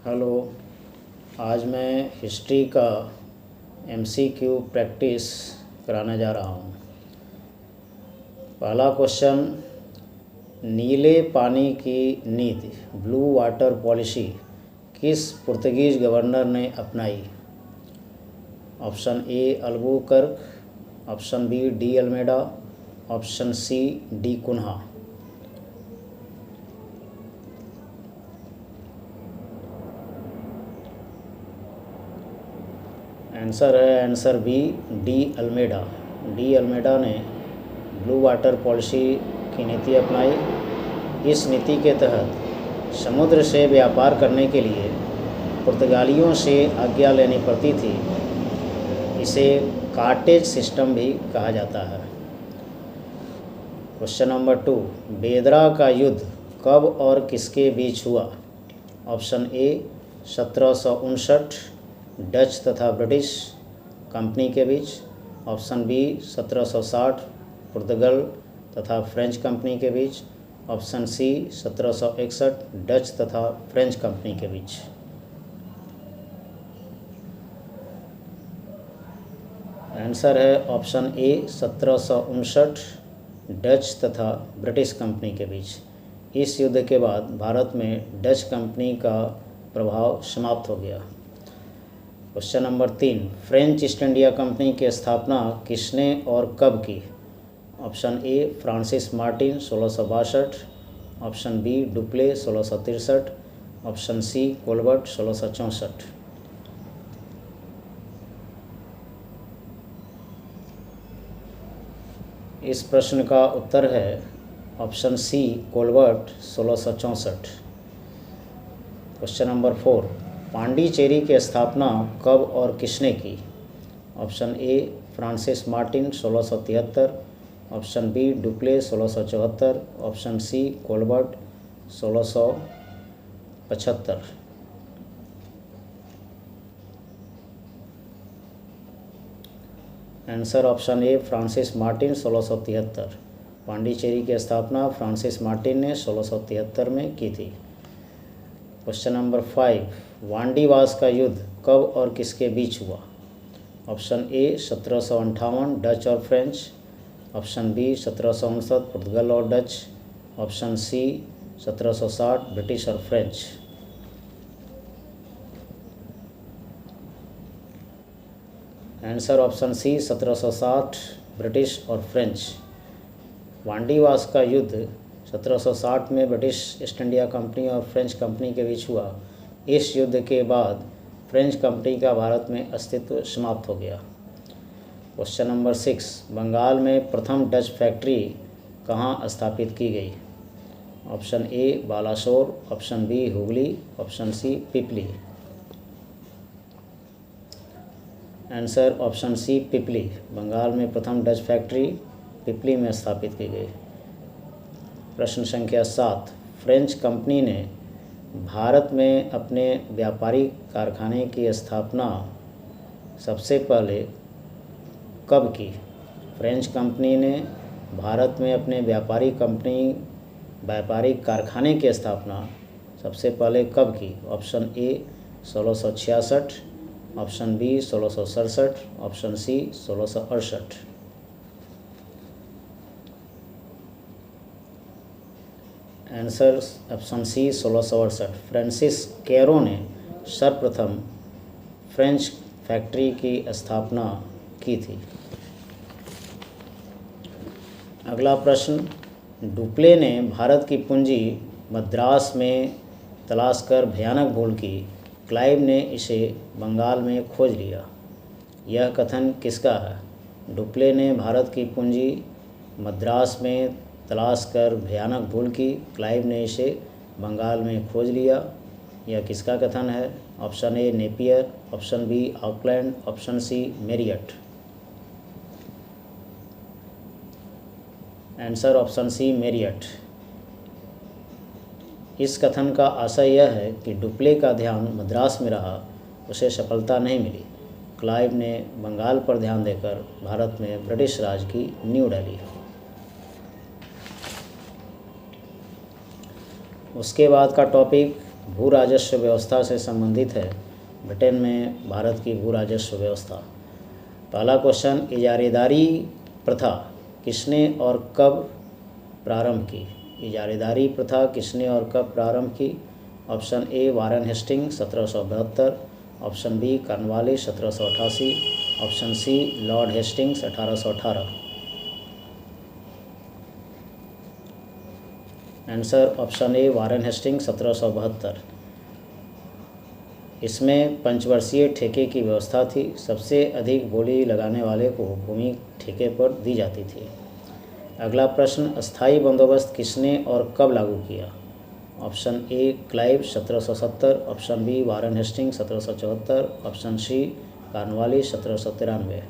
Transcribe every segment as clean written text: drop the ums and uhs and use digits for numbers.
Hello. आज मैं history का एमसीक्यू प्रैक्टिस कराने जा रहा हूँ। पहला क्वेश्चन, नीले पानी की नीति ब्लू वाटर पॉलिसी किस पुर्तगीज गवर्नर ने अपनाई? Option A Albuquerque, option B de Almeida, option C de Cunha. Answer B de Almeida. De Almeida ने ब्लू वाटर पॉलिसी की नीति अपनाई। इस नीति के तहत समुद्र से व्यापार करने के लिए पुर्तगालियों से आज्ञा लेनी पड़ती थी। इसे कार्टेज सिस्टम भी कहा जाता है। क्वेश्चन नंबर 2, बेदरा का युद्ध कब और किसके बीच हुआ? ऑप्शन ए 1759 डच तथा ब्रिटिश कंपनी के बीच, ऑप्शन बी 1760 पुर्तगाल तथा फ्रेंच कंपनी के बीच, ऑप्शन सी 1761 डच तथा फ्रेंच कंपनी के बीच। आंसर है ऑप्शन ए 1759 डच तथा ब्रिटिश कंपनी के बीच। इस युद्ध के बाद भारत में डच कंपनी का प्रभाव समाप्त हो गया। Question number 3, French East India company की स्थापना किसने और कब की? Option A Francis Martin 1662, option B Dupleix 1663, option C Colbert 1664। इस प्रश्न का उत्तर है option C Colbert 1664। Question number 4, Pondicherry की स्थापना कब और किसने की? Option A Francis Martin 1673, option B Dupleix 1674, option C Colbert 1675। Answer option A Francis Martin 1673। Pondicherry की स्थापना फ्रांसिस मार्टिन ने 1673 में की थी। क्वेश्चन नंबर 5, वांडीवास का युद्ध कब और किसके बीच हुआ? ऑप्शन ए 1758 डच और फ्रेंच, ऑप्शन बी 1759 पुर्तगाल और डच, ऑप्शन सी 1760 ब्रिटिश और French. Answer option C 1760 British और फ्रेंच। वांडीवास का युद्ध 1760 में ब्रिटिश ईस्ट इंडिया कंपनी और फ्रेंच कंपनी के बीच हुआ। इस युद्ध के बाद फ्रेंच कंपनी का भारत में अस्तित्व समाप्त हो गया। क्वेश्चन नंबर 6, बंगाल में प्रथम डच फैक्ट्री कहाँ स्थापित की गई? Option A Balasore, option B Hooghly, option C Pipli. Answer option C Pipli. Bengal में प्रथम डच फैक्ट्री पिपली में स्थापित की गई। प्रश्न संख्या 7, फ्रेंच कंपनी ने भारत में अपने व्यापारिक कारखाने की स्थापना सबसे पहले कब की? फ्रेंच कंपनी ने भारत में अपने व्यापारिक कारखाने की स्थापना सबसे पहले कब की? Option A 1666, option B 1667, option C 1668। Answer option C 1668। Francis Caron ने सर्वप्रथम फ्रेंच फैक्ट्री की स्थापना की थी। अगला प्रश्न, डुप्ले ने भारत की पूंजी मद्रास में तलाश कर भयानक भूल की, क्लाइव ने इसे बंगाल में खोज लिया। यह कथन किसका है? डुप्ले ने भारत की पूंजी मद्रास में तलाश कर भयानक भूल की, क्लाइव ने इसे बंगाल में खोज लिया। यह किसका कथन है? Option A Napier, option B Auckland, option C Marriott. Answer option C Marriott. इस कथन का आशय यह है कि डुप्ले का ध्यान मद्रास में रहा, उसे सफलता नहीं मिली। क्लाइव ने बंगाल पर ध्यान देकर भारत में ब्रिटिश राज की नींव डाली। उसके बाद का टॉपिक भू राजस्व व्यवस्था से संबंधित है ब्रिटेन में भारत की भू राजस्व व्यवस्था? पहला क्वेश्चन, इजारेदारी प्रथा किसने और कब प्रारंभ की? इजारेदारी प्रथा किसने और कब प्रारंभ की? Option A Warren Hastings 1772, option B Cornwallis 1788, option C Lord Hastings 1818। Answer option A Warren Hastings 1772। इसमें पंचवर्षीय ठेके की व्यवस्था थी। सबसे अधिक बोली लगाने वाले को भूमि ठेके पर दी जाती थी। अगला प्रश्न, अस्थायी बंदोबस्त किसने और कब लागू किया? Option A Clive 1770, option B Warren Hastings 1774, option C Cornwallis 1793।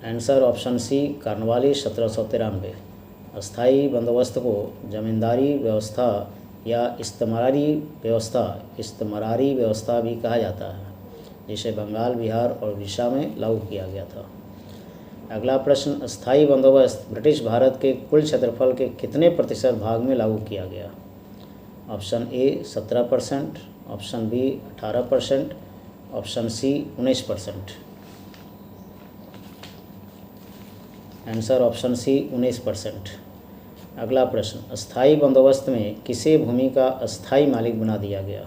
Answer option C Cornwallis 1793। अस्थायी बंदोबस्त को जमींदारी व्यवस्था या इस्तमारी व्यवस्था भी कहा जाता है, जिसे बंगाल, बिहार और उड़ीसा में लागू किया गया था। अगला प्रश्न, अस्थायी बंदोबस्त ब्रिटिश भारत के कुल क्षेत्रफल के कितने प्रतिशत भाग में लागू किया गया? Option A 17%, option B 18%, option C 19%। Answer option C 19%। अगला प्रश्न, अस्थायी बंदोबस्त में किसे भूमि का अस्थायी मालिक बना दिया गया?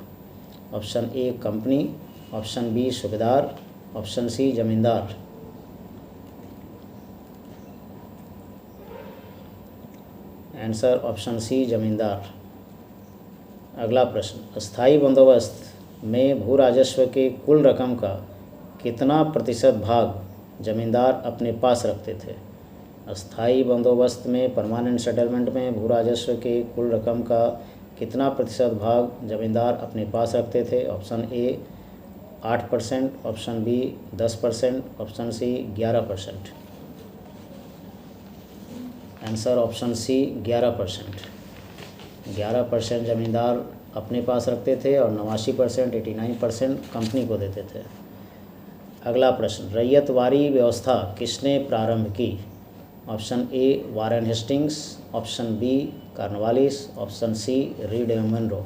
Option A company, option B सूबेदार, ऑप्शन सी जमींदार। आंसर ऑप्शन सी जमींदार। अगला प्रश्न, अस्थायी बंदोबस्त में भू राजस्व के कुल रकम का कितना प्रतिशत भाग जमींदार अपने पास रखते थे? अस्थायी बंदोबस्त में परमानेंट सेटलमेंट में भू राजस्व के कुल रकम का कितना प्रतिशत भाग जमींदार अपने पास रखते थे? Option A 8%, option B 10%, option C 11%। Answer option C 11%। 11% जमींदार अपने पास रखते थे और 89% 89% कंपनी को देते थे। अगला प्रश्न, रैयतवारी व्यवस्था किसने प्रारंभ की? Option A Warren Hastings, option B Cornwallis, option C Read एवं Munro.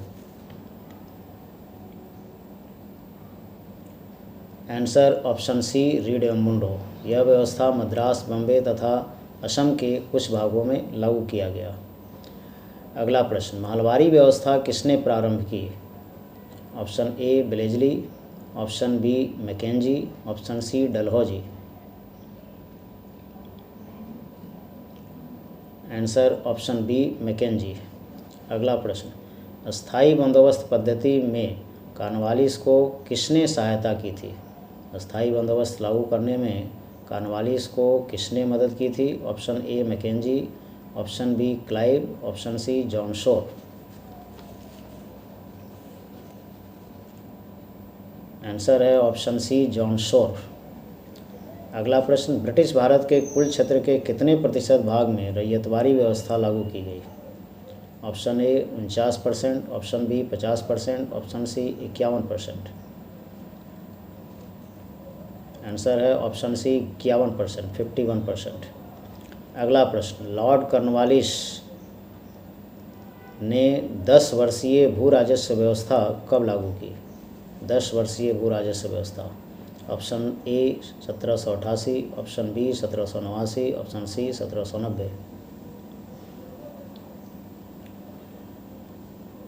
Answer option C Read एवं मुंडो। यह व्यवस्था मद्रास, बम्बे तथा असम के कुछ भागों में लागू किया गया। अगला प्रश्न, महलवारी व्यवस्था किसने प्रारंभ की? ऑप्शन ए ब्लेजली, option B Mackenzie, option C Dalhousie. Answer option B Mackenzie. अगला प्रश्न, अस्थायी बंदोबस्त पद्धति में कॉर्नवालिस को किसने सहायता की थी? अस्थायी बंदोबस्त लागू करने में कॉर्नवालिस को किसने मदद की थी? Option A Mackenzie, option B Clive, option C John Shore. Answer है ऑप्शन सी जॉन शोर। अगला प्रश्न, ब्रिटिश भारत के कुल क्षेत्र के कितने प्रतिशत भाग में रैयतवारी व्यवस्था लागू की गई? Option A 49%, option B 50%, option C 51%। Answer है ऑप्शन सी 51%, 51%। अगला प्रश्न, लॉर्ड कॉर्नवालिस ने 10 वर्षीय भू राजस्व व्यवस्था कब लागू की? 10 वर्षीय भू राजस्व व्यवस्था। Option A 1788, option B 1789, option C 1790।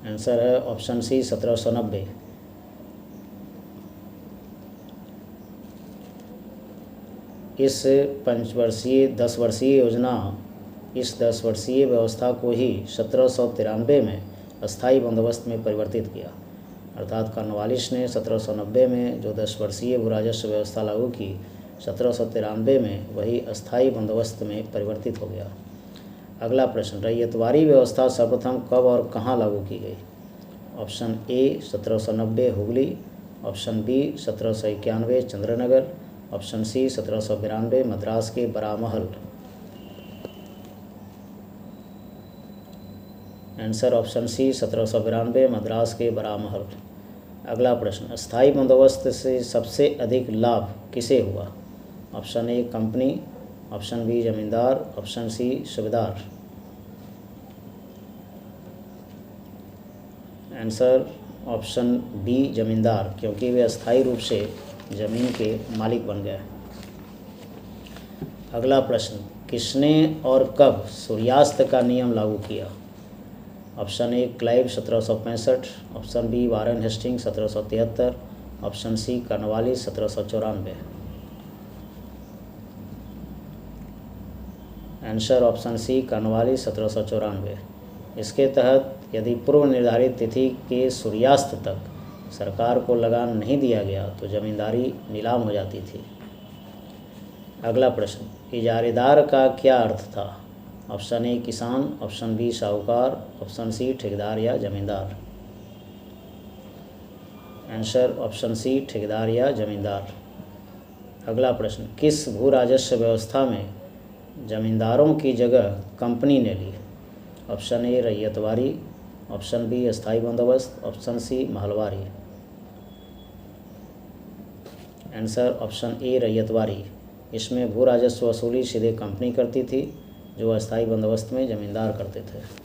Answer है ऑप्शन सी 1790। इस 10 वर्षीय व्यवस्था को ही 1793 में अस्थायी बंदोबस्त में परिवर्तित किया। अर्थात कॉर्नवालिस ने 1790 में जो 10 वर्षीय भू राजस्व व्यवस्था लागू की, 1793 में वही अस्थायी बंदोबस्त में परिवर्तित हो गया। अगला प्रश्न, रैयतवारी व्यवस्था सर्वप्रथम कब और कहाँ लागू की गई? Option A 1790 Hooghly, option B 1791 Chandernagore, option C 1792 Madras के Baramahal. Answer option C 1792 Madras के बरामहल। अगला प्रश्न, अस्थायी बंदोबस्त से सबसे अधिक लाभ किसे हुआ? Option A company, option B जमींदार, ऑप्शन सी सूबेदार। आंसर ऑप्शन बी जमींदार, क्योंकि वे अस्थायी रूप से ज़मीन के मालिक बन गए। अगला प्रश्न, किसने और कब सूर्यास्त का नियम लागू किया? Option A Clive 1765, option B Warren Hastings 1773, option C Cornwallis 1794। Answer option C Cornwallis 1794। इसके तहत यदि पूर्व निर्धारित तिथि के सूर्यास्त तक सरकार को लगान नहीं दिया गया तो ज़मींदारी नीलाम हो जाती थी। अगला प्रश्न, इजारेदार का क्या अर्थ था? ऑप्शन ए किसान, ऑप्शन बी साहूकार, ऑप्शन सी ठेकेदार या जमींदार। आंसर ऑप्शन सी ठेकेदार या जमींदार। अगला प्रश्न, किस भू राजस्व व्यवस्था में जमींदारों की जगह कंपनी ने ली? Option A ryotwari, option B अस्थाई बंदोबस्त, option C mahalwari. Answer option A ryotwari. इसमें भू राजस्व वसूली सीधे कंपनी करती थी, जो अस्थाई बंदोबस्त में ज़मींदार करते थे।